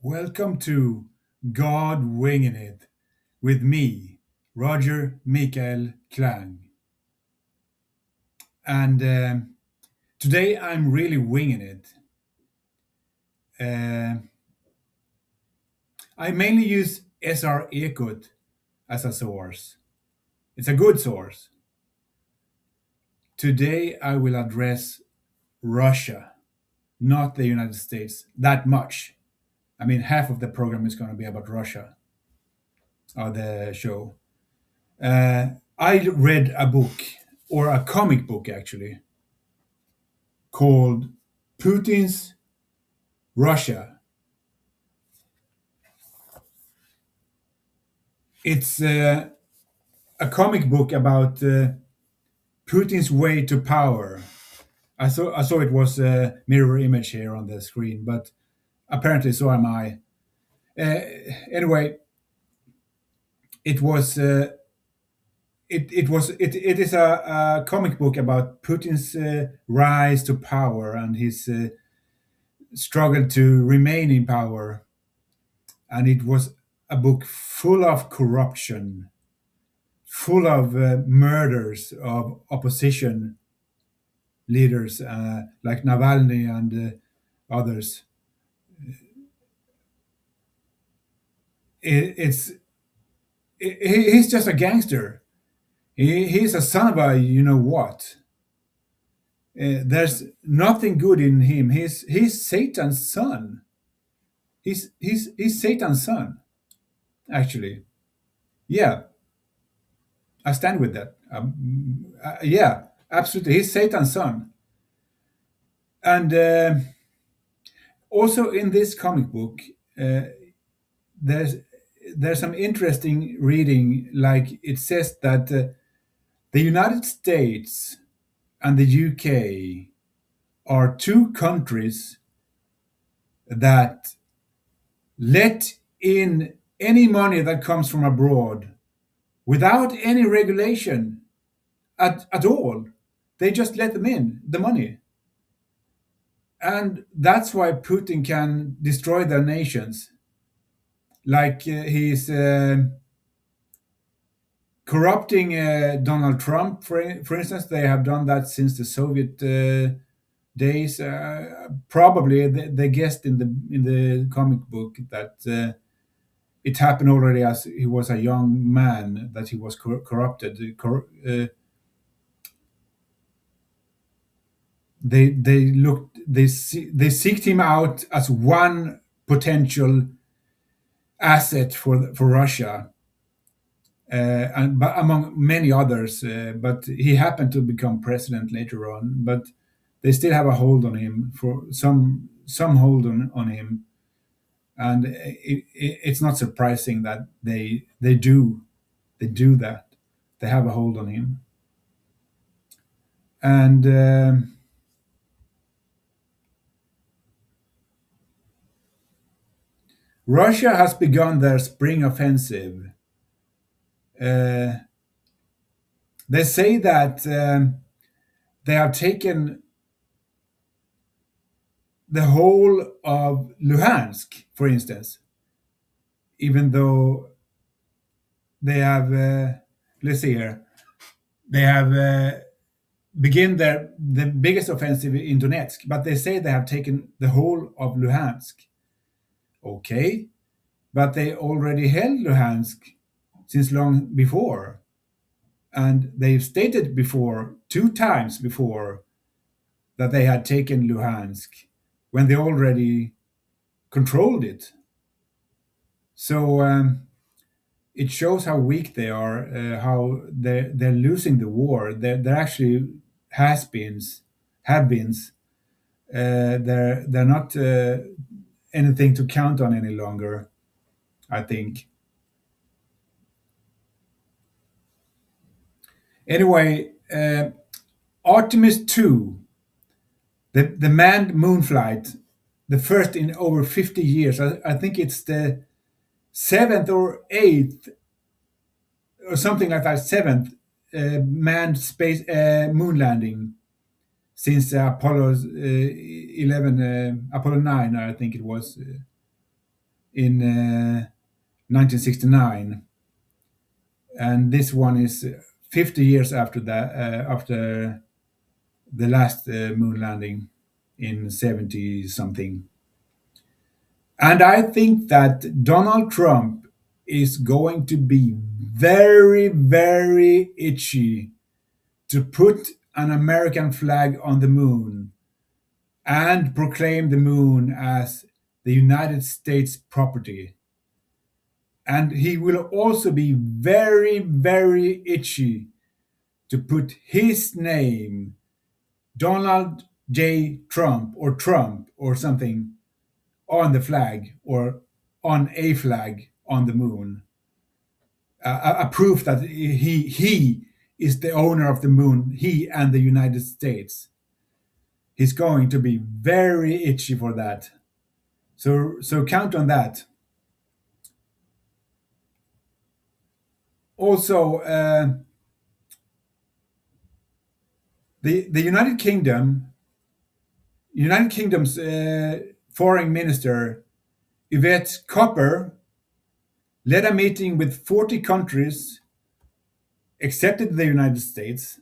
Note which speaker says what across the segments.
Speaker 1: Welcome to God Winging It with me, Roger Michael Klang. And today I'm really winging it. Uh, I mainly use SR Ekut as a source. It's a good source. Today I will address Russia, not the United States, that much. I mean, half of the program is going to be about Russia, or the show. I read a book, or a comic book actually, called Putin's Russia. It's a comic book about Putin's way to power. I saw it was a mirror image here on the screen, but apparently so am I. Uh, anyway, it was it is a comic book about Putin's rise to power and his struggle to remain in power, and it was a book full of corruption, full of murders of opposition leaders like Navalny and others. It's he's just a gangster. He's a son of a you know what. There's nothing good in him. He's Satan's son. He's Satan's son. Actually, yeah, I stand with that. Yeah, absolutely. He's Satan's son. And also in this comic book, uh, there's there's some interesting reading. Like it says that the United States and the UK are two countries that let in any money that comes from abroad without any regulation at all. They just let them in, the money. And that's why Putin can destroy their nations. Like he's corrupting Donald Trump, for instance. They have done that since the Soviet days. Probably they guessed in the comic book that it happened already as he was a young man, that he was corrupted. They seeked him out as one potential asset for Russia, and but among many others. But he happened to become president later on. But they still have a hold on him, for some hold on him, and it's not surprising that they do that. They have a hold on him, and Russia has begun their spring offensive. Uh, they say that they have taken the whole of Luhansk, for instance, even though they have, let's see here, they have begin the biggest offensive in Donetsk, but they say they have taken the whole of Luhansk. Okay, but they already held Luhansk since long before, and they've stated before, two times before, that they had taken Luhansk when they already controlled it. So it shows how weak they are, how they're losing the war. They're actually has-beens, have-beens. They're not anything to count on any longer, I think. Anyway, Artemis 2, the manned moon flight, the first in over 50 years. I think it's the seventh or eighth or something like that, seventh manned space moon landing since Apollo 11, Apollo 9, I think it was. in 1969, and this one is 50 years after that, after the last moon landing in 70 something. And I think that Donald Trump is going to be very, very itchy to put an American flag on the moon and proclaim the moon as the United States property. And he will also be very, very itchy to put his name, Donald J. Trump or something, on the flag or on a flag on the moon. A proof that he is the owner of the moon, he and the United States. He's going to be very itchy for that. So count on that. Also, the United Kingdom's foreign minister Yvette Copper led a meeting with 40 countries, excepted the United States.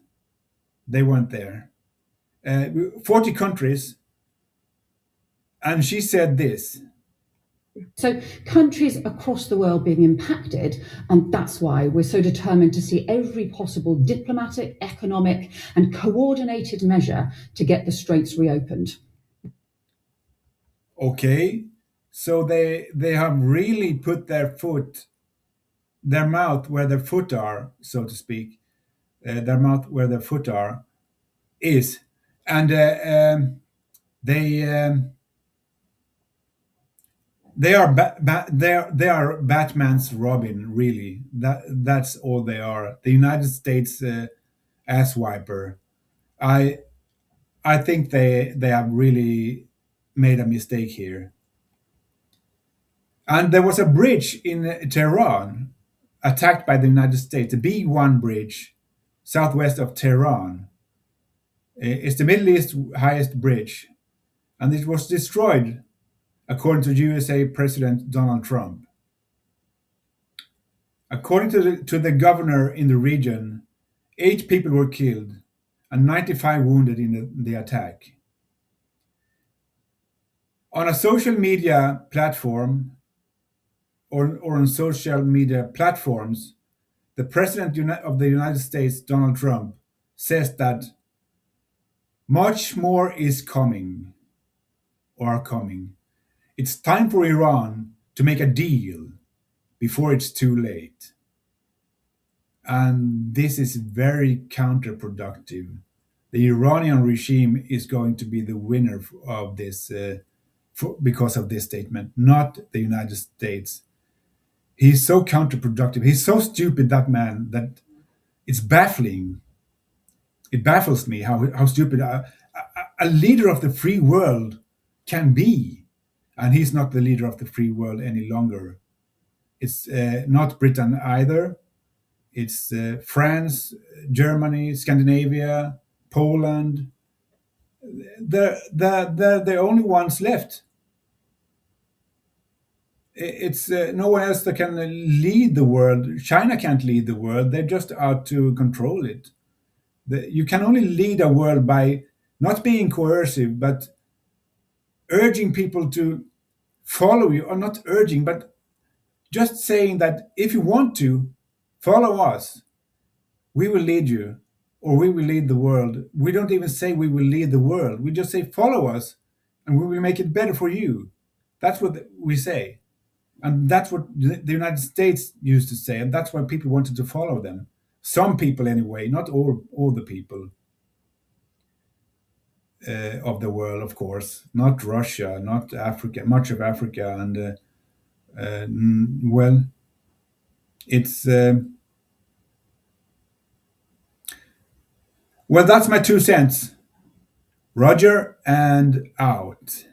Speaker 1: They weren't there. 40 countries, and she said this.
Speaker 2: So countries across the world being impacted, and that's why we're so determined to see every possible diplomatic, economic, and coordinated measure to get the straits reopened.
Speaker 1: Okay, so they have really put their mouth where their foot are, so to speak, their mouth where their foot are is, and they they are they are Batman's Robin, really. That's all they are. The United States ass wiper. I I think they have really made a mistake here. And there was a bridge in Tehran attacked by the United States, the B1 bridge, southwest of Tehran. It's the Middle East highest bridge, and it was destroyed, according to USA President Donald Trump. According to the governor in the region, 8 people were killed and 95 wounded in the attack. On a social media platform, or on social media platforms, the President of the United States, Donald Trump, says that much more is coming or are coming. It's time for Iran to make a deal before it's too late. And this is very counterproductive. The Iranian regime is going to be the winner of this because of this statement, not the United States. He's so counterproductive. He's so stupid, that man, that it's baffling. It baffles me how stupid a leader of the free world can be. And he's not the leader of the free world any longer. It's not Britain either. It's France, Germany, Scandinavia, Poland. They're the only ones left. It's no one else that can lead the world. China can't lead the world. They're just out to control it. You can only lead a world by not being coercive, but urging people to follow you, or not urging, but just saying that if you want to follow us, we will lead you, or we will lead the world. We don't even say we will lead the world. We just say follow us, and we will make it better for you. That's what we say. And that's what the United States used to say, and that's why people wanted to follow them. Some people, anyway, not all the people of the world, of course. Not Russia, not Africa, much of Africa, and well, it's well. That's my 2 cents. Roger and out.